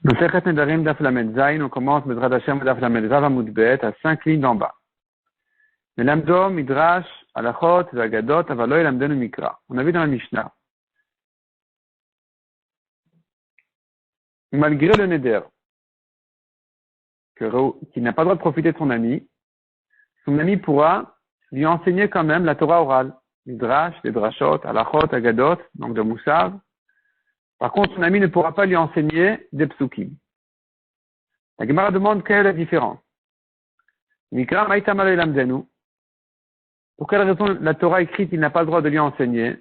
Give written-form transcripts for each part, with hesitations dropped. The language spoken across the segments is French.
Masechet Nedarim Daf Lamed Zayin, on commence Bezrat Hashem Daf Lamed Vav Amud Bet à 5 lignes d'en bas. Melamdo Midrash Alachot Vagadot Avalo Elamdenu Mikra. On a vu dans la Mishnah. Malgré le Neder, qui n'a pas le droit de profiter de son ami pourra lui enseigner quand même la Torah orale. Midrash, les Drashot, Alachot, Agadot, donc de Moussav. Par contre, son ami ne pourra pas lui enseigner des psukim. La Gemara demande quelle est la différence. Mikra Maïta Malo Elamdenu. Pour quelle raison la Torah écrite, il n'a pas le droit de lui enseigner?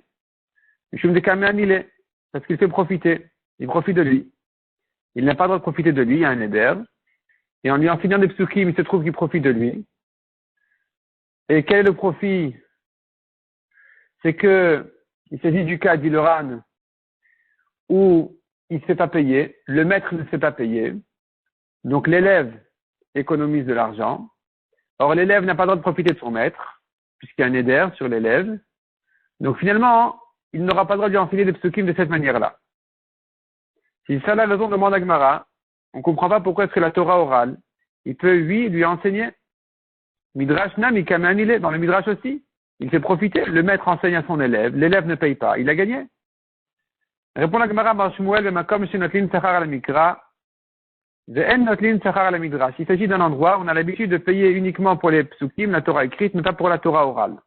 Parce qu'il fait profiter. Il profite de lui. Il n'a pas le droit de profiter de lui, il y a un éder. Et en lui enseignant des psukim, il se trouve qu'il profite de lui. Et quel est le profit? C'est que, il s'agit du cas d'Iloran, où il ne se fait pas payer, le maître ne se fait pas payer. Donc l'élève économise de l'argent. Or l'élève n'a pas le droit de profiter de son maître, puisqu'il y a un éder sur l'élève. Donc finalement, il n'aura pas le droit de lui enseigner des psukim de cette manière-là. Si c'est ça la raison, demande à Gemara, on ne comprend pas pourquoi est-ce que la Torah orale, il peut, lui enseigner. Midrash Nam, il kamanile, dans le Midrash aussi. Il fait profiter, le maître enseigne à son élève, l'élève ne paye pas, il a gagné. Répond la Gemara, Bar Shmuel, Vemakom, Shenotlin, Sachar, la Mikra, Ve'en Notlin, Sachar, la Midrash. Il s'agit d'un endroit où on a l'habitude de payer uniquement pour les psukim, la Torah écrite, mais pas pour la Torah orale.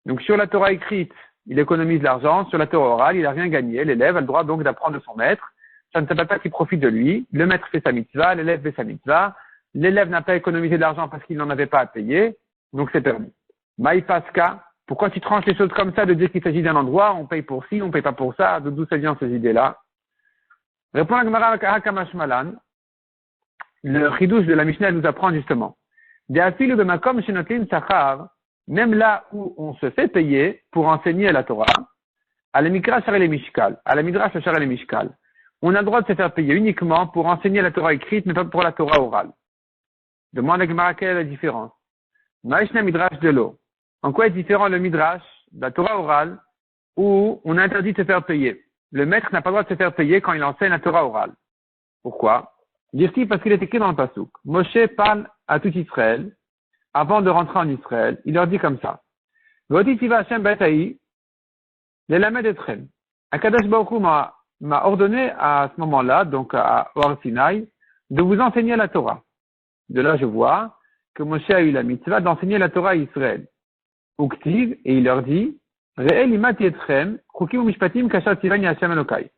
Donc sur la Torah écrite, il économise l'argent, sur la Torah orale, il n'a rien gagné, l'élève a le droit donc d'apprendre de son maître, ça ne s'appelle pas qu'il profite de lui, le maître fait sa mitzvah, l'élève fait sa mitzvah, l'élève n'a pas économisé de l'argent parce qu'il n'en avait pas à payer, donc c'est permis. Maïpaska, pourquoi tu tranches les choses comme ça de dire qu'il s'agit d'un endroit, on paye pour ci, on paye pas pour ça, d'où ça vient ces idées-là? Répond la Gemara Hakamashmalan, le chidouche de la Mishnah nous apprend justement. De afilu de makom shenotlin sachar, même là où on se fait payer pour enseigner la Torah, à la Mikra Shar el Mishkal, à la Midrash Shar el Mishkal, on a le droit de se faire payer uniquement pour enseigner la Torah écrite, mais pas pour la Torah orale. Demande à Gemara quelle est la différence. Maïshna Midrash de l'eau. En quoi est différent le Midrash, la Torah orale, où on interdit de se faire payer? Le maître n'a pas le droit de se faire payer quand il enseigne la Torah orale. Pourquoi? Dire-t-il parce qu'il est écrit dans le Pasuk. Moshe parle à tout Israël, avant de rentrer en Israël, il leur dit comme ça. V'otitiva Hashem beta'i, l'elamed etrem. Akadosh Baruch Hu m'a ordonné à ce moment-là, donc à Or Sinaï, de vous enseigner la Torah. De là, je vois que Moshe a eu la mitzvah d'enseigner la Torah à Israël. Uktiv, et il leur dit, Re'el imati etrem, chukim mishpatim kashat tivani Hashem Elokai.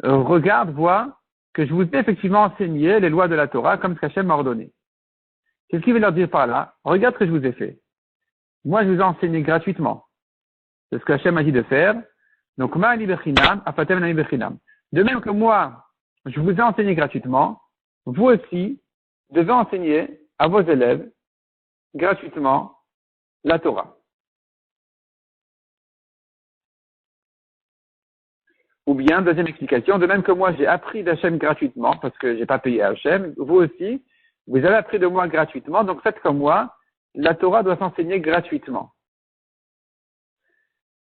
Regarde, vois que je vous ai effectivement enseigné les lois de la Torah comme ce qu'Hashem m'a ordonné. Qu'est-ce qu'il veut leur dire par là? Regarde ce que je vous ai fait. Moi, je vous ai enseigné gratuitement. C'est ce qu'Hashem m'a dit de faire. Donc, ma'ani bechinam, afatem nani bechinam. De même que moi, je vous ai enseigné gratuitement, vous aussi devez enseigner à vos élèves gratuitement la Torah. Ou bien, deuxième explication, de même que moi j'ai appris d'Hachem gratuitement, parce que j'ai pas payé à Hachem, vous aussi, vous avez appris de moi gratuitement, donc faites comme moi, la Torah doit s'enseigner gratuitement.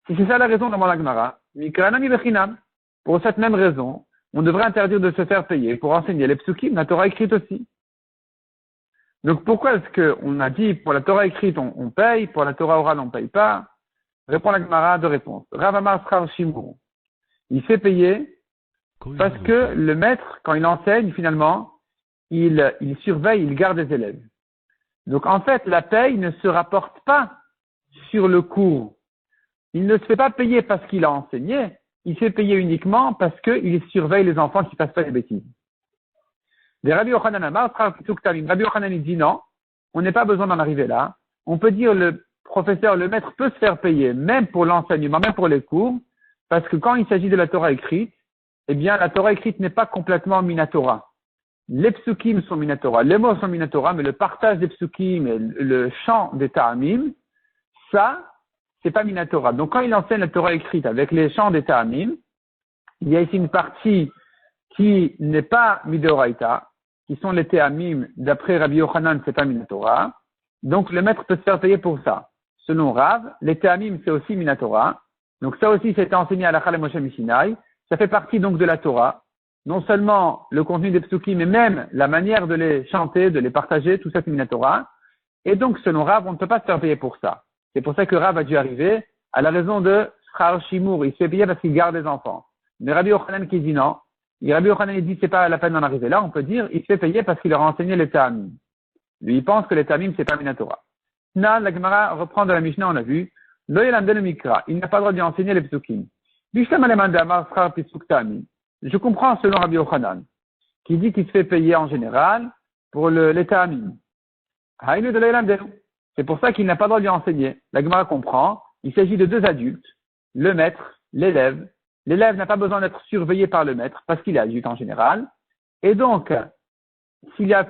Si c'est ça la raison, demande la Gemara, Mikranami bechinam, pour cette même raison, on devrait interdire de se faire payer pour enseigner les psukim, la Torah écrite aussi. Donc pourquoi est-ce qu'on a dit pour la Torah écrite on paye, pour la Torah orale on paye pas? Répond la Gemara, deux réponses. Rav Amar Schar Shimon. Il fait payer parce que le maître, quand il enseigne, finalement, il surveille, il garde les élèves. Donc en fait, la paye ne se rapporte pas sur le cours. Il ne se fait pas payer parce qu'il a enseigné, il se fait payer uniquement parce qu'il surveille les enfants qui ne fassent pas les bêtises. Des Rabbi Yochanan Amar, Rabbi Yochanan dit non, on n'a pas besoin d'en arriver là. On peut dire le professeur, le maître peut se faire payer, même pour l'enseignement, même pour les cours, parce que quand il s'agit de la Torah écrite, eh bien, la Torah écrite n'est pas complètement minatora. Les psukim sont minatora, les mots sont minatora, mais le partage des psukim et le chant des ta'amim, ça, c'est pas minatora. Donc, quand il enseigne la Torah écrite avec les chants des ta'amim, il y a ici une partie qui n'est pas midoraita, qui sont les ta'amim, d'après Rabbi Yochanan, c'est pas minatora. Donc, le maître peut se faire payer pour ça. Selon Rav, les ta'amim, c'est aussi minatora. Donc ça aussi, c'était enseigné à la Chal Moshe Mishinai. Ça fait partie donc de la Torah. non seulement le contenu des psukim, mais même la manière de les chanter, de les partager, tout ça c'est Minatora. Et donc, selon Rav, on ne peut pas se faire payer pour ça. C'est pour ça que Rav a dû arriver à la raison de Schar Shimour. Il se fait payer parce qu'il garde les enfants. Mais Rabbi Yochanan qui dit non. Et Rabbi Yochanan il dit c'est pas la peine d'en arriver là. On peut dire il se fait payer parce qu'il leur a enseigné les Ta'amim. Lui, il pense que les Ta'amim c'est pas Minatora. Nan, la Gemara reprend de la Mishnah, on a vu. Lo yelamden mikra. Il n'a pas le droit d'y enseigner les psukim. Bishlam aleman damar schar pisuk ta'amim. Je comprends selon Rabbi Yochanan, qui dit qu'il se fait payer en général pour les Ta'amim. Haïnu de lo yelamden. C'est pour ça qu'il n'a pas le droit d'y enseigner. La Gemara comprend. Il s'agit de deux adultes, le maître, l'élève. L'élève n'a pas besoin d'être surveillé par le maître parce qu'il est adulte en général. Et donc, s'il y a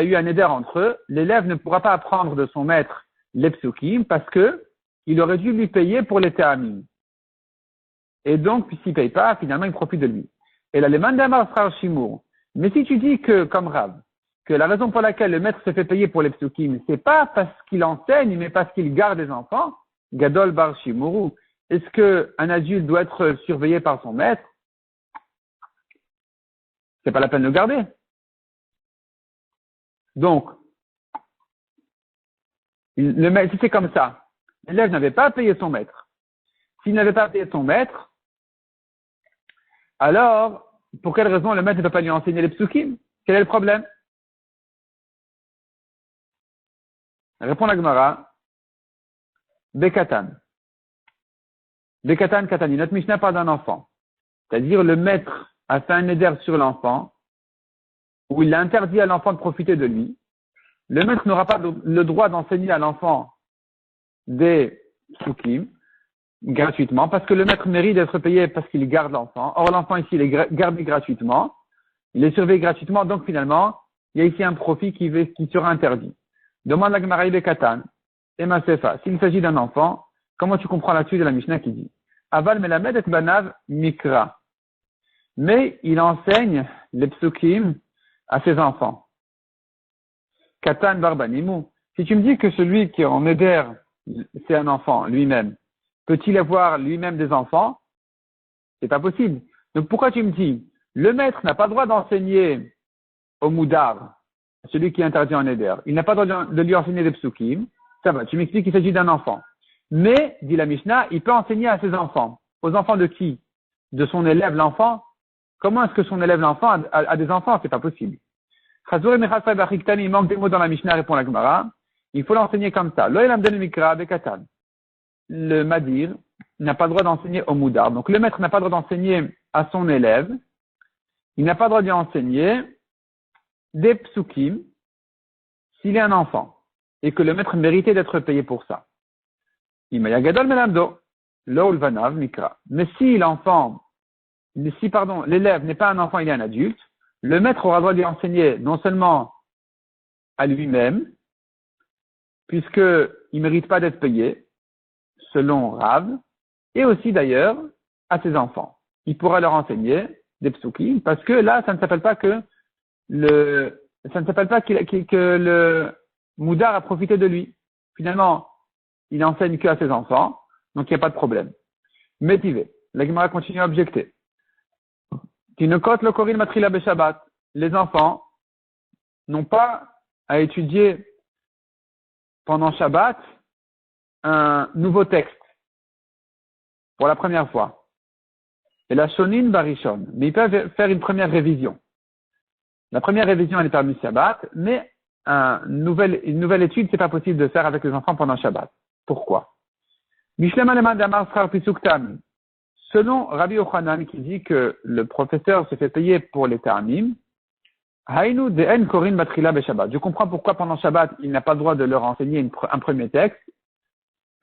eu un éder entre eux, l'élève ne pourra pas apprendre de son maître les psukim parce que il aurait dû lui payer pour les ta'amim. Et donc, puisqu'il ne paye pas, finalement, il profite de lui. Et là, les mandamar srar shimour. Mais si tu dis que, comme Rav, que la raison pour laquelle le maître se fait payer pour les psukim, c'est pas parce qu'il enseigne, mais parce qu'il garde les enfants, gadol bar shimouru. Est-ce qu'un adulte doit être surveillé par son maître? C'est pas la peine de le garder. Donc, le maître, si c'est comme ça, l'élève n'avait pas payé son maître. S'il n'avait pas payé son maître, alors, pour quelle raison le maître ne peut pas lui enseigner les psukim? Quel est le problème? Répond la Gemara. Bekatan. Bekatan katani. Notre Mishnah parle d'un enfant. C'est-à-dire, le maître a fait un éder sur l'enfant, où il a interdit à l'enfant de profiter de lui. Le maître n'aura pas le droit d'enseigner à l'enfant des psukim gratuitement, parce que le maître mérite d'être payé parce qu'il garde l'enfant. Or, l'enfant ici, il est gardé gratuitement, il est surveillé gratuitement, donc finalement, il y a ici un profit qui sera interdit. Demande la Gemara Bekatan, et Masefa, s'il s'agit d'un enfant, comment tu comprends la suite de la Mishnah qui dit Aval melamed et banav mikra. Mais il enseigne les psukim à ses enfants. Katan barbanimu. Si tu me dis que celui qui est en éder, c'est un enfant lui-même, peut-il avoir lui-même des enfants? C'est pas possible. Donc pourquoi tu me dis, le maître n'a pas le droit d'enseigner au moudar, celui qui est interdit en éder. Il n'a pas le droit de lui enseigner des psukim. Ça va, tu m'expliques qu'il s'agit d'un enfant. Mais, dit la Mishnah, il peut enseigner à ses enfants. Aux enfants de qui? De son élève, l'enfant? Comment est-ce que son élève, l'enfant, a des enfants? C'est pas possible. Il manque des mots dans la Mishnah, répond la Gemara. Il faut l'enseigner comme ça. Le Madir n'a pas le droit d'enseigner au Moudar. Donc le maître n'a pas le droit d'enseigner à son élève. Il n'a pas le droit d'y enseigner des psukim s'il est un enfant. Et que le maître méritait d'être payé pour ça. Mais si l'élève n'est pas un enfant, il est un adulte, le maître aura le droit d'y enseigner non seulement à lui-même, puisqu'il ne mérite pas d'être payé, selon Rav, et aussi d'ailleurs à ses enfants. Il pourra leur enseigner des psukim, parce que là, ça ne s'appelle pas que le Moudar a profité de lui. Finalement, il n'enseigne qu'à ses enfants, donc il n'y a pas de problème. Métivé. La Gemara continue à objecter. Tinokot lo korin matrila beshabbat. Les enfants n'ont pas à étudier pendant Shabbat un nouveau texte pour la première fois. Et la shonin barishon. Mais ils peuvent faire une première révision. La première révision, elle est permise Shabbat, mais une nouvelle étude, c'est pas possible de faire avec les enfants pendant Shabbat. Pourquoi? Selon Rabbi Yochanan qui dit que le professeur se fait payer pour les ta'amim, je comprends pourquoi pendant Shabbat, il n'a pas le droit de leur enseigner un premier texte,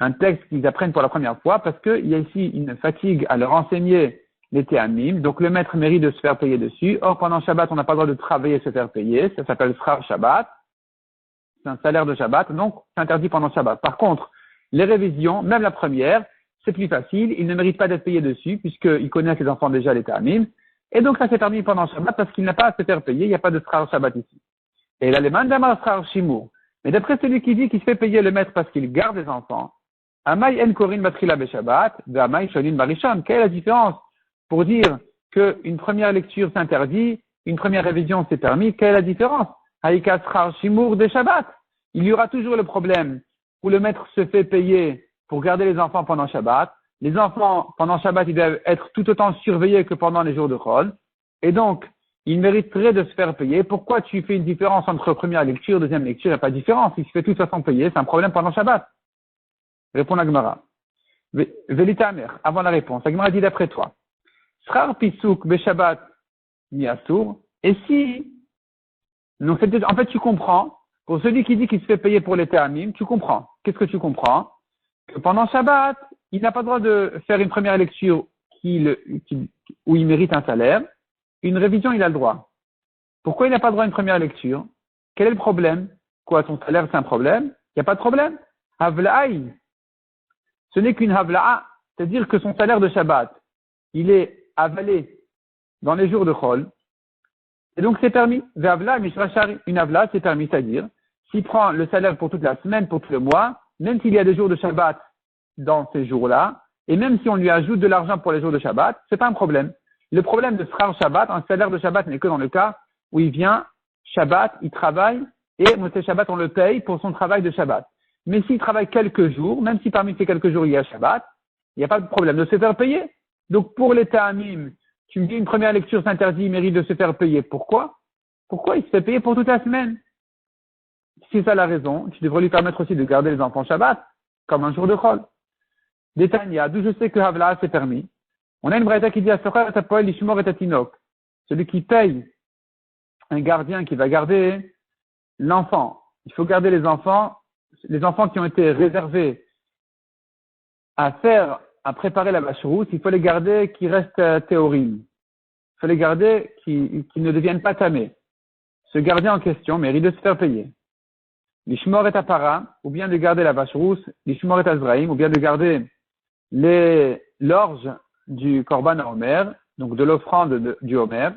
un texte qu'ils apprennent pour la première fois, parce qu'il y a ici une fatigue à leur enseigner les ta'amim, donc le maître mérite de se faire payer dessus. Or, pendant Shabbat, on n'a pas le droit de travailler et se faire payer, ça s'appelle Schar Shabbat, c'est un salaire de Shabbat, donc c'est interdit pendant Shabbat. Par contre, les révisions, même la première, c'est plus facile, il ne mérite pas d'être payé dessus, puisqu'il connaît ses enfants déjà les ta'amim, et donc ça s'est permis pendant Shabbat parce qu'il n'a pas à se faire payer, il n'y a pas de Schar Shabbat ici. Et là, les mandamar Schar Shimur. Mais d'après celui qui dit qu'il se fait payer le maître parce qu'il garde les enfants, Amay en Korin Batrila Beshabbat, de Amay Shonin Barishon, quelle est la différence pour dire qu'une première lecture s'interdit, une première révision c'est permis. Quelle est la différence? Haïka Srar Shimour de Shabbat. Il y aura toujours le problème où le maître se fait payer pour garder les enfants pendant Shabbat. Les enfants, pendant Shabbat, ils doivent être tout autant surveillés que pendant les jours de Chol. Et donc, ils mériteraient de se faire payer. Pourquoi tu fais une différence entre première lecture, deuxième lecture? Il n'y a pas de différence. Il se fait de toute façon payer. C'est un problème pendant Shabbat. Répond la Gemara. Velitamer, avant la réponse. La Gemara dit d'après toi. Srar Pisouk be Shabbat ni Assour. Et si, donc en fait, tu comprends, pour celui qui dit qu'il se fait payer pour les Théamim, tu comprends. Qu'est-ce que tu comprends? Que pendant Shabbat, il n'a pas le droit de faire une première lecture où il mérite un salaire. Une révision, il a le droit. Pourquoi il n'a pas le droit à une première lecture? Quel est le problème? Quoi, son salaire, c'est un problème? Il n'y a pas de problème. Havla'aï. Ce n'est qu'une havla'a, c'est-à-dire que son salaire de Shabbat, il est avalé dans les jours de Chol. Et donc, c'est permis. Ve'avla mishrachari. Une havla, c'est permis, c'est-à-dire, s'il prend le salaire pour toute la semaine, pour tout le mois, même s'il y a des jours de Shabbat dans ces jours-là, et même si on lui ajoute de l'argent pour les jours de Shabbat, c'est pas un problème. Le problème de Srar Shabbat, un salaire de Shabbat n'est que dans le cas où il vient Shabbat, il travaille, et Motzei Shabbat, on le paye pour son travail de Shabbat. Mais s'il travaille quelques jours, même si parmi ces quelques jours il y a Shabbat, il n'y a pas de problème de se faire payer. Donc pour les Ta'amim, tu me dis une première lecture s'interdit, il mérite de se faire payer. Pourquoi? Pourquoi il se fait payer pour toute la semaine? Si c'est ça la raison, tu devrais lui permettre aussi de garder les enfants Shabbat, comme un jour de Chol. Détania, d'où je sais que Havla c'est permis. On a une braïta qui dit à Sochar et Tapoel Ishmor et Tatinok. Celui qui paye un gardien qui va garder l'enfant. Il faut garder les enfants qui ont été réservés à préparer la vache rousse, il faut les garder qui restent théorim. Il faut les garder qui ne deviennent pas tamés. Ce gardien en question mérite de se faire payer. L'ishmor et Apara, ou bien de garder la vache rousse, l'ishmor et Azraïm, ou bien de garder l'orge du Korban à Omer, donc de l'offrande du Omer.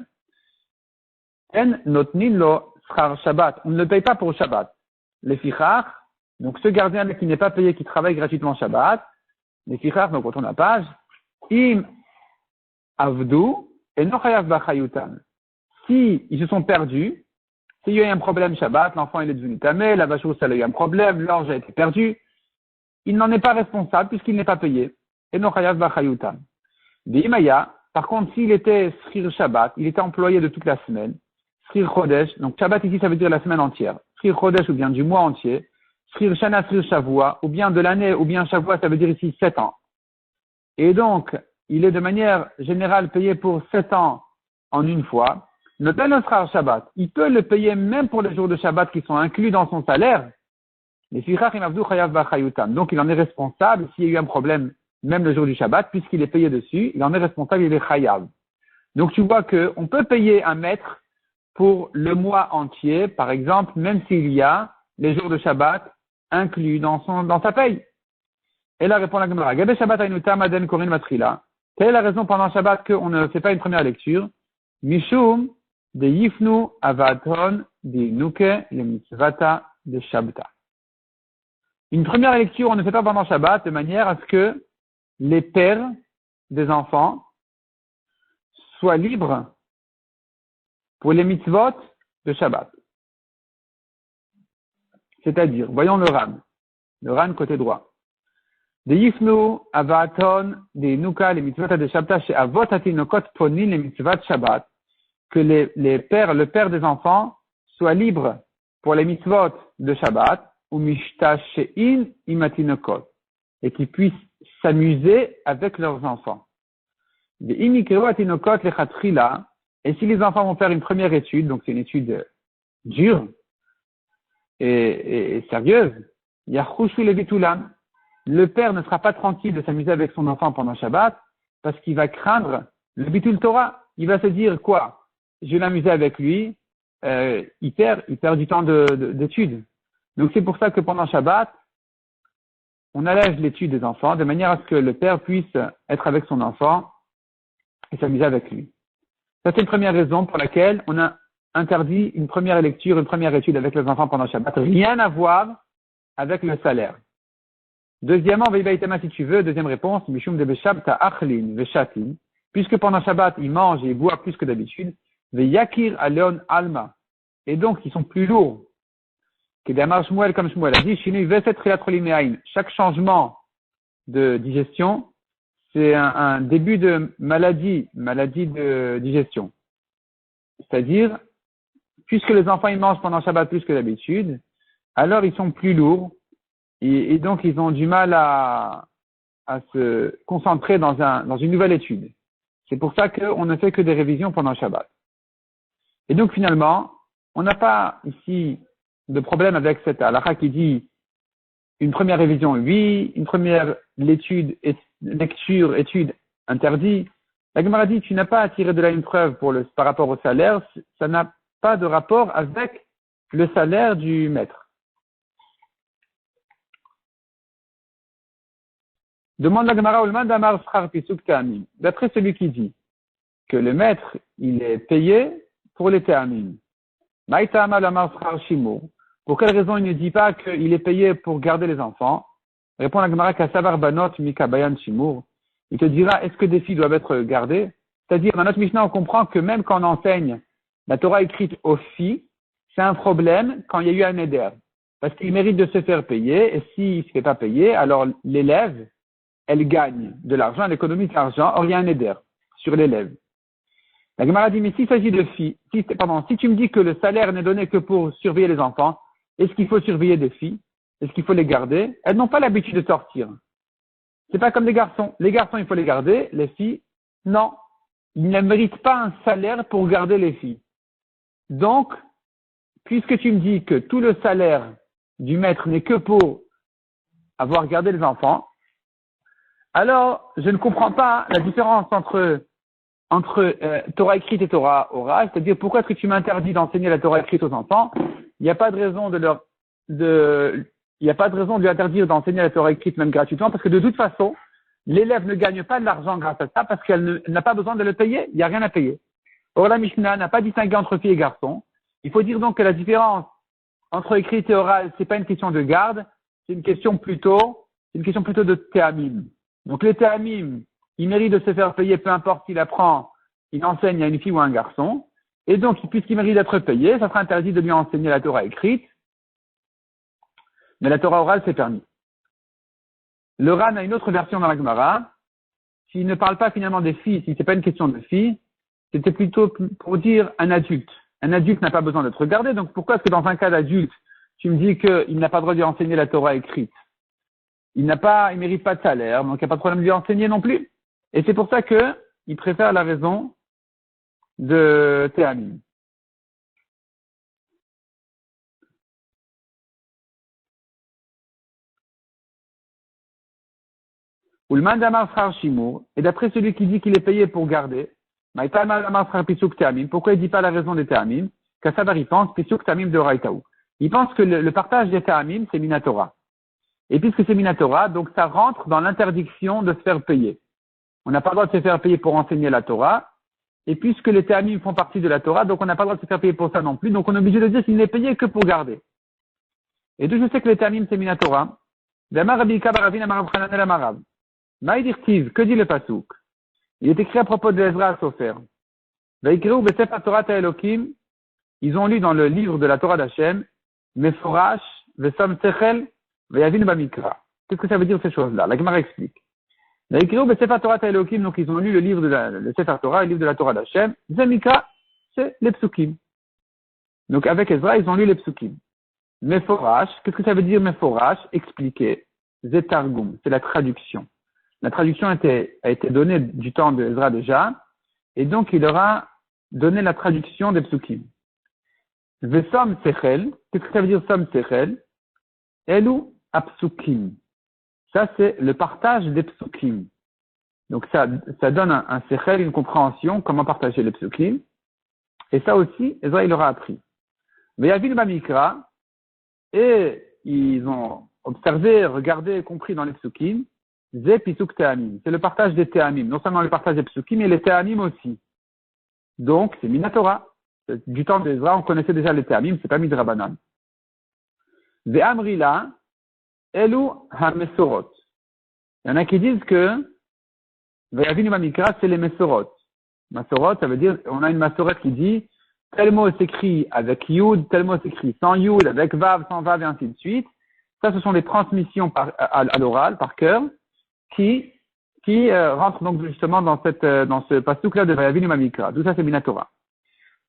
En notnin lo schar Shabbat. On ne le paye pas pour Shabbat. Les fichar, donc ce gardien qui n'est pas payé, qui travaille gratuitement Shabbat, les fichar, donc on retourne la page, im avdu et no chayav bachayutan. Si ils se sont perdus, s'il y a eu un problème Shabbat, l'enfant il est devenu tamé, la vache rousse elle a eu un problème, l'orge a été perdue, il n'en est pas responsable puisqu'il n'est pas payé. Et no chayav bachayutan. B'imaya, par contre, s'il était Srir Shabbat, il était employé de toute la semaine, Srir Chodesh, donc Shabbat ici ça veut dire la semaine entière, Srir Chodesh ou bien du mois entier, Srir Shana, Srir Shavua, ou bien de l'année, ou bien Shavua, ça veut dire ici 7 ans. Et donc, il est de manière générale payé pour 7 ans en une fois. Le Srar Shabbat, il peut le payer même pour les jours de Shabbat qui sont inclus dans son salaire. Les Fichach Imavdu Chayav Bachayutam. Donc, il en est responsable s'il y a eu un problème même le jour du Shabbat, puisqu'il est payé dessus, il en est responsable, il est chayav. Donc tu vois qu'on peut payer un maître pour le mois entier, par exemple, même s'il y a les jours de Shabbat inclus dans sa paye. Et là répond la Gemara, Gabé Shabbat Ainuta Maden Korin Matrila. Quelle est la raison pendant Shabbat qu'on ne fait pas une première lecture? Mishum de Yifnu Avaton de Nuke le Mitzvata de Shabta. Une première lecture, on ne fait pas pendant Shabbat de manière à ce que les pères des enfants soient libres pour les mitzvot de Shabbat. C'est-à-dire, voyons le Ran côté droit. De Yifnu, Avaton, de Nuka, les mitzvot de Shabbat, chez Avot Atinokot Ponin, les mitzvot Shabbat, que le père des enfants soit libre pour les mitzvot de Shabbat, ou Mishta Shein Imatinokot, et qu'ils puissent s'amuser avec leurs enfants. Et si les enfants vont faire une première étude, donc c'est une étude dure et sérieuse, le père ne sera pas tranquille de s'amuser avec son enfant pendant Shabbat parce qu'il va craindre le bitul Torah. Il va se dire quoi? Je vais m'amuser avec lui, il perd du temps d'étude. Donc c'est pour ça que pendant Shabbat, on allège l'étude des enfants de manière à ce que le père puisse être avec son enfant et s'amuser avec lui. Ça, c'est une première raison pour laquelle on a interdit une première lecture, une première étude avec les enfants pendant Shabbat. Rien à voir avec le salaire. Deuxièmement, Veibaïtama, si tu veux, deuxième réponse, Mishum de Beshabta Achlin Veshatin, puisque pendant Shabbat, ils mangent et ils boivent plus que d'habitude, Yakir Aleon Alma. Et donc, ils sont plus lourds. Shmuel, comme Shmuel a dit, chaque changement de digestion, c'est un début de maladie de digestion. C'est-à-dire, puisque les enfants ils mangent pendant Shabbat plus que d'habitude, alors ils sont plus lourds et donc ils ont du mal à se concentrer dans une nouvelle étude. C'est pour ça qu'on ne fait que des révisions pendant Shabbat. Et donc finalement, on n'a pas ici de problème avec cette halakha qui dit une première révision, oui, une première lecture, étude, interdit. La Gemara dit, tu n'as pas à tirer de là une preuve par rapport au salaire, ça n'a pas de rapport avec le salaire du maître. Demande la Gemara Ulman d'Amar Schar Pisuk Te'amim. D'après celui qui dit que le maître, il est payé pour les Te'amim. Maïta Amal Amar Schar Shimur. Pour quelle raison il ne dit pas qu'il est payé pour garder les enfants? Répond la Gemara Kassavar Banot Mika Bayan Shimur. Il te dira, est-ce que des filles doivent être gardées? C'est-à-dire, dans notre Mishnah, on comprend que même quand on enseigne la Torah écrite aux filles, c'est un problème quand il y a eu un éder. Parce qu'il mérite de se faire payer, et s'il ne se fait pas payer, alors l'élève, elle gagne de l'argent, elle économise de l'argent, or il y a un éder sur l'élève. La Gemara dit, mais s'il s'agit de filles, si tu me dis que le salaire n'est donné que pour surveiller les enfants, est-ce qu'il faut surveiller des filles? Est-ce qu'il faut les garder? Elles n'ont pas l'habitude de sortir. C'est pas comme les garçons. Les garçons, il faut les garder. Les filles, non. Ils ne méritent pas un salaire pour garder les filles. Donc, puisque tu me dis que tout le salaire du maître n'est que pour avoir gardé les enfants, alors je ne comprends pas la différence entre Torah écrite et Torah orale. C'est-à-dire, pourquoi est-ce que tu m'interdis d'enseigner la Torah écrite aux enfants? Il n'y a pas de raison il n'y a pas de raison de lui interdire d'enseigner la Torah écrite même gratuitement, parce que de toute façon, l'élève ne gagne pas de l'argent grâce à ça, parce qu'elle n'a pas besoin de le payer, il n'y a rien à payer. Or, la Mishnah n'a pas distingué entre filles et garçons. Il faut dire donc que la différence entre écrite et orale, c'est pas une question de garde, c'est une question plutôt de théamim. Donc, les théamim, ils méritent de se faire payer, peu importe s'il apprend, il enseigne à une fille ou à un garçon. Et donc, puisqu'il mérite d'être payé, ça sera interdit de lui enseigner la Torah écrite. Mais la Torah orale, c'est permis. Le Ran a une autre version dans la Gemara. S'il ne parle pas finalement des filles, si c'est pas une question de filles, c'était plutôt pour dire un adulte. Un adulte n'a pas besoin d'être regardé, donc pourquoi est-ce que dans un cas d'adulte, tu me dis qu'il n'a pas le droit de lui enseigner la Torah écrite? Il mérite pas de salaire, donc il n'y a pas de problème de lui enseigner non plus. Et c'est pour ça qu'il préfère la raison de Théamim. Ou le mandamar frère Shimur, et d'après celui qui dit qu'il est payé pour garder, pourquoi il ne dit pas la raison des Théamim? Kassabar, il pense, Pisuk Théamim de Raitaou. Il pense que le partage des Théamim, c'est Minatora. Et puisque c'est Minatora, donc ça rentre dans l'interdiction de se faire payer. On n'a pas le droit de se faire payer pour enseigner la Torah. Et puisque les Théamim font partie de la Torah, donc on n'a pas le droit de se faire payer pour ça non plus. Donc on est obligé de dire qu'il n'est payé que pour garder. Et d'où je sais que les Théamim, c'est Minatora. Maïdirtiv, que dit le Pasuk? Il est écrit à propos de Ezra Sofer. Ils ont lu dans le livre de la Torah d'Hachem, Meforash, Vesam Sechel, Veyavin Bamikra. Qu'est-ce que ça veut dire ces choses-là? La Gemara explique. Donc ils ont lu le livre le Sefer Torah, le livre de la Torah d'Hachem. Zemikra, c'est les psukim. Donc avec Ezra, ils ont lu les psukim. Meforash, qu'est-ce que ça veut dire Meforash? Expliquer. Zetargum, c'est la traduction. La traduction a été donnée du temps de Ezra déjà, et donc il leur a donné la traduction des psukim. Vesom Sechel, qu'est-ce que ça veut dire Som Sechel? Elu Apsukim. Ça, c'est le partage des psukim. Donc ça donne un Sechel, une compréhension, comment partager les psukim. Et ça aussi, Ezra, il leur a appris. Veyavin Bamikra, et ils ont observé, regardé, compris dans les psukim, Ze Pisuk Teamim. C'est le partage des Teamim. Non seulement le partage des psukim, mais les Teamim aussi. Donc, c'est Minatora. Du temps d'Ezra, on connaissait déjà les Teamim, c'est pas Midrabanan. Ve Amrila, Elu HaMesorot. Il y en a qui disent que Vayavinu Mamikra, c'est les Mesorot. Mesorot, ça veut dire, on a une Masorot qui dit, tel mot s'écrit avec Yud, tel mot s'écrit sans Yud, avec Vav, sans Vav, et ainsi de suite. Ça, ce sont des transmissions à l'oral, par cœur, qui rentrent donc justement dans ce pasuk-là de Vayavinu Mamikra. Tout ça, c'est Minatora.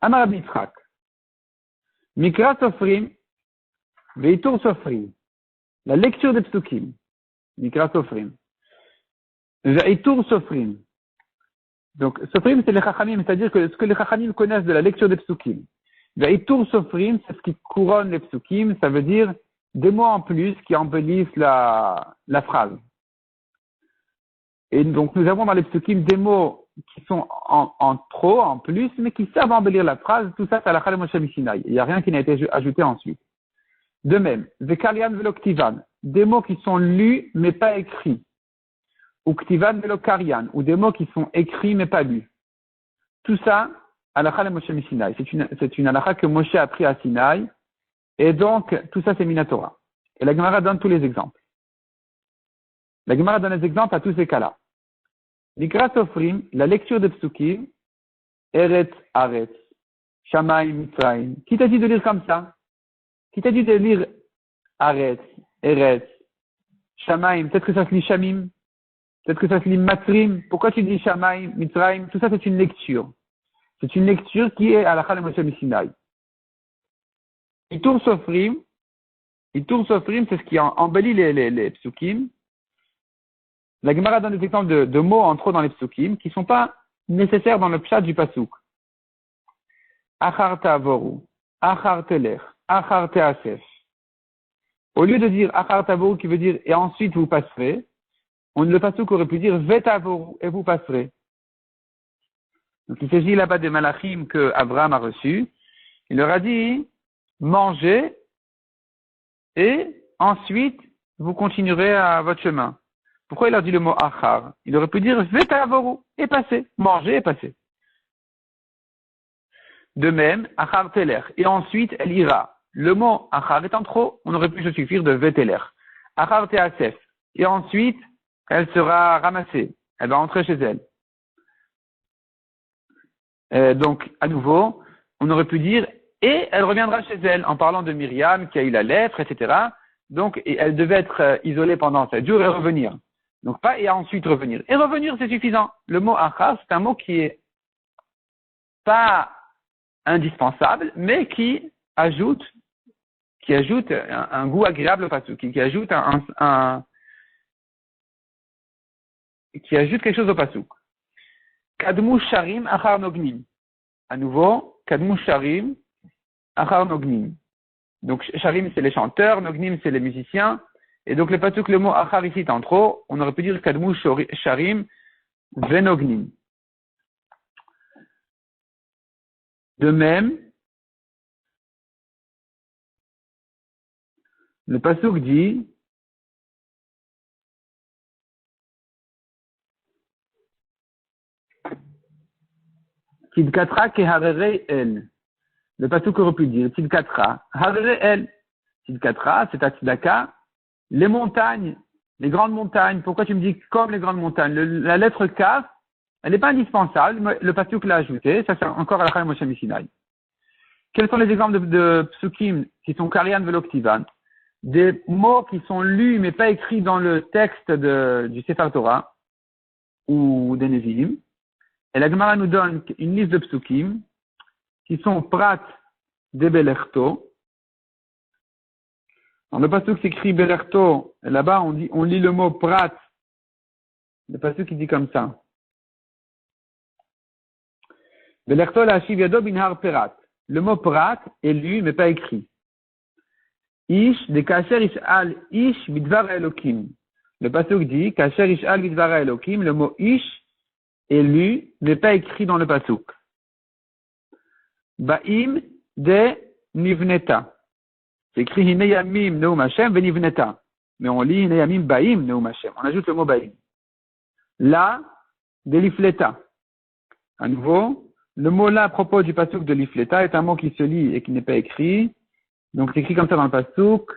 Amar Rabbi Yitzchak. Mikra Sofrim, Veitur Sofrim. La lecture des psukim. Mikra Sofrim. Veitur Sofrim. Donc, Sofrim, c'est les Chachamim, c'est-à-dire que ce que les Chachamim connaissent de la lecture des psukim. Veitur Sofrim, c'est ce qui couronne les psukim, ça veut dire des mots en plus qui embellissent la phrase. Et donc, nous avons dans les psukim des mots qui sont en trop, en plus, mais qui servent à embellir la phrase. Tout ça, c'est à la Chalem Moshe Mishinai. Il n'y a rien qui n'a été ajouté ensuite. De même, Vekalian veloktivan, des mots qui sont lus, mais pas écrits. Ou ktivan velokarian, ou des mots qui sont écrits, mais pas lus. Tout ça, à la Chalem Moshe Mishinai. C'est une halakha que Moshe a appris à Sinaï. Et donc, tout ça, c'est Minatora. Et la Gemara donne tous les exemples. La Gemara donne des exemples à tous ces cas-là. Mikra Sofrim, la lecture de Psukim, Eretz, Aretz, Shamaim, Mitzrayim. Qui t'a dit de lire comme ça? Qui t'a dit de lire Aretz, Eretz, Shamaim? Peut-être que ça se lit Shamim. Peut-être que ça se lit Matrim. Pourquoi tu dis Shamaim, Mitzrayim? Tout ça, c'est une lecture. C'est une lecture qui est à la Chalem Moshe Mishinai. Itur Sofrim, c'est ce qui embellit les Psukim. La Gemara donne des exemples de mots en trop dans les psukim qui ne sont pas nécessaires dans le pshat du pasuk. Achar ta'avoru, achar teler, achar te'asef. Au lieu de dire achar ta'avoru qui veut dire et ensuite vous passerez, le pasuk aurait pu dire vet ta'avoru et vous passerez. Donc il s'agit là-bas des malachim que Abraham a reçus. Il leur a dit mangez et ensuite vous continuerez à votre chemin. Pourquoi il a dit le mot achar? Il aurait pu dire vetavoru et passer, manger et passer. De même, achar teler. Et ensuite, elle ira. Le mot achar étant trop, on aurait pu se suffire de veteler. Achar teasef. Et ensuite, elle sera ramassée. Elle va entrer chez elle. Donc, à nouveau, on aurait pu dire et elle reviendra chez elle en parlant de Myriam qui a eu la lettre, etc. Donc, elle devait être isolée pendant 7 jours et revenir. Donc pas et ensuite revenir. Et revenir, c'est suffisant. Le mot achar, c'est un mot qui est pas indispensable, mais qui ajoute un goût agréable au pasuk, qui ajoute qui ajoute quelque chose au pasuk. Kadmu sharim achar nognim. À nouveau, kadmu sharim achar nognim. Donc sharim, c'est les chanteurs, nognim, c'est les musiciens. Et donc, le pasuk, le mot achar ici est en trop, on aurait pu dire kadmu sharim venognim. De même, le pasuk dit Tidkatra keharere el. Le pasuk aurait pu dire Tidkatra harere el. Tidkatra, c'est à Tzedaka, les montagnes, les grandes montagnes. Pourquoi tu me dis comme les grandes montagnes? La lettre Kaf, elle n'est pas indispensable, mais le pasuk l'a ajouté. Ça, c'est encore à la Chalem Moshe Mishinai. Quels sont les exemples de psukim qui sont Karian Veloktivan? Des mots qui sont lus mais pas écrits dans le texte du Sefer Torah ou des Nevi'im. Et la Gemara nous donne une liste de psukim qui sont Prat de Belerto. Dans le pasuk s'écrit Belerto, et là-bas on lit le mot Prat. Le pasuk qui dit comme ça. Belerto la Hashiv Yado binhar Perat. Le mot Prat est lu mais pas écrit. Ish de Kasher Ish'al Ish bidvar Elokim. Le pasuk dit Kasher Ish'al bidvar Elokim. Le mot Ish est lu mais pas écrit dans le pasuk. Ba'im de Nivneta. C'est écrit Hineyamim Neum Hashem Venivneta. Mais on lit Hineyamim Ba'im Neum Hashem. On ajoute le mot Ba'im. Là, de l'ifleta. À nouveau, le mot là à propos du pasuk de l'ifleta est un mot qui se lit et qui n'est pas écrit. Donc c'est écrit comme ça dans le pasuk.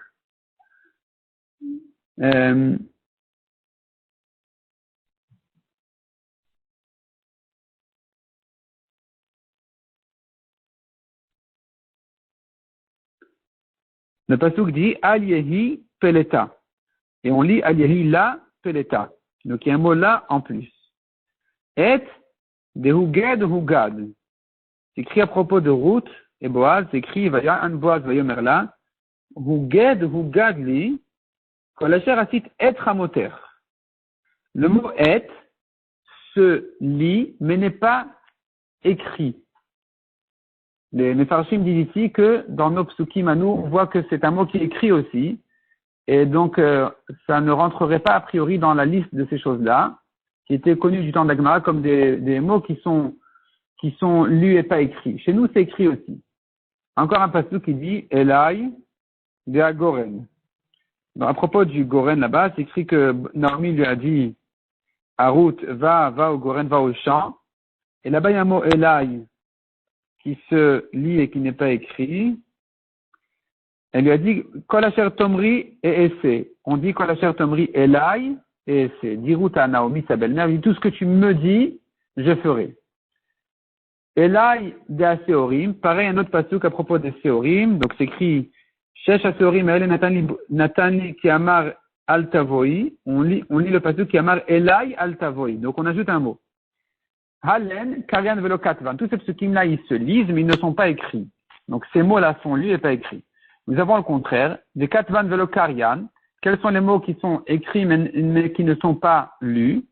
Le pasuk dit Al Yehi Peleta. Et on lit Al Yehi La Peleta. Donc il y a un mot là en plus. Et de Hugad Hugad. C'est écrit à propos de Ruth et Boaz, c'est écrit Vaya an Boaz Vayomer la. Hugad Hugad li. Kolacher asit et Hamoter. Le mot et se lit, mais n'est pas écrit. Les Mefarshim disent ici que dans nos psukim à nous, on voit que c'est un mot qui est écrit aussi. Et donc, ça ne rentrerait pas a priori dans la liste de ces choses-là, qui étaient connues du temps de la Gemara comme des mots qui sont lus et pas écrits. Chez nous, c'est écrit aussi. Encore un passage qui dit Elai de Agoren. À propos du Goren là-bas, c'est écrit que Naomi lui a dit à Ruth, va au Goren, va au champ. Et là-bas, il y a un mot Elai qui se lit et qui n'est pas écrit. Elle lui a dit Kol asher tomri et essai. On dit Kol asher tomri Elai et essai. Dit Ruth à Naomi, sa belle-mère, dit tout ce que tu me dis, je ferai. Elai de Aseorim, pareil, un autre pasuk à propos des Seorim, donc c'est écrit Shesh Aseorim, Ele Natani ki amar al tavoi, on lit le pasuk qui amar Elai al tavoi, donc on ajoute un mot. Halen, Karian velo Katvan, tous ces psukim-là, ils se lisent, mais ils ne sont pas écrits. Donc ces mots-là sont lus et pas écrits. Nous avons le contraire, des Katvan velo Karian, quels sont les mots qui sont écrits mais qui ne sont pas lus?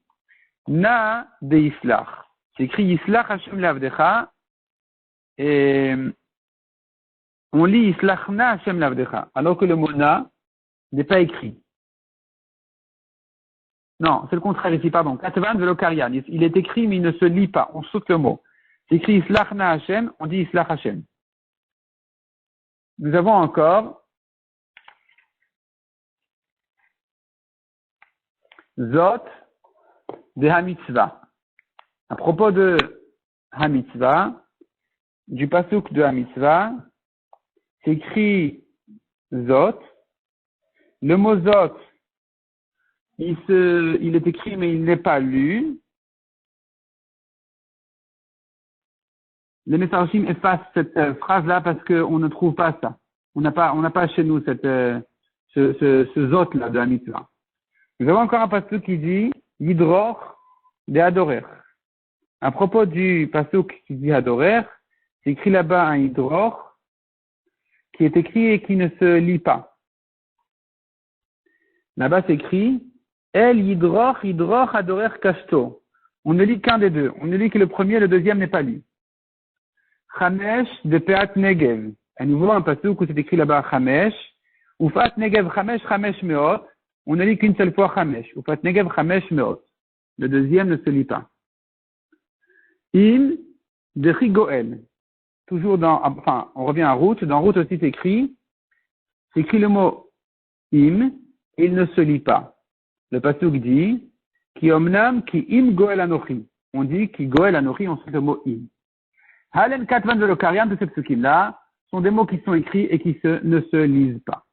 Na de Islach. C'est écrit Islach Hashem Lavdecha, et on lit Islachna Hashem Lavdecha, alors que le mot Na n'est pas écrit. Non, c'est le contraire ici, pardon. Katvan velo Karian. Il est écrit, mais il ne se lit pas. On saute le mot. C'est écrit Islachna Hashem, on dit Islach Hashem. Nous avons encore Zot de Hamitzvah. À propos de Hamitzvah, du pasuk de Hamitzvah, c'est écrit Zot. Le mot Zot, il est écrit mais il n'est pas lu. Les Mefarshim effacent cette phrase-là parce qu'on ne trouve pas ça. On n'a pas chez nous ce Zot-là de Hamitzvah. Nous avons encore un pasuk qui dit Yidror de Adorer. À propos du pasuk qui dit Adorer, c'est écrit là-bas un Yidror qui est écrit et qui ne se lit pas. Là-bas c'est écrit El Yidror Adorer Kashto. On ne lit qu'un des deux. On ne lit que le premier, le deuxième n'est pas lu. Chamesh de Peat Negev. À nouveau un pasuk où c'est écrit là-bas Chamesh. Ufat Negev Chamesh Meot. On ne lit qu'une seule fois Chamesh. Ufat Negev Chamesh Meot. Le deuxième ne se lit pas. Im de Chigoel. Toujours on revient à Ruth. Dans Ruth aussi c'est écrit le mot Im, et il ne se lit pas. Le pasuk dit, Ki omnam ki im goel anochi. On dit ki goel anochi, on sait le mot im. Halen katvan velo karian, tous ces psukim-là sont des mots qui sont écrits et qui ne se lisent pas.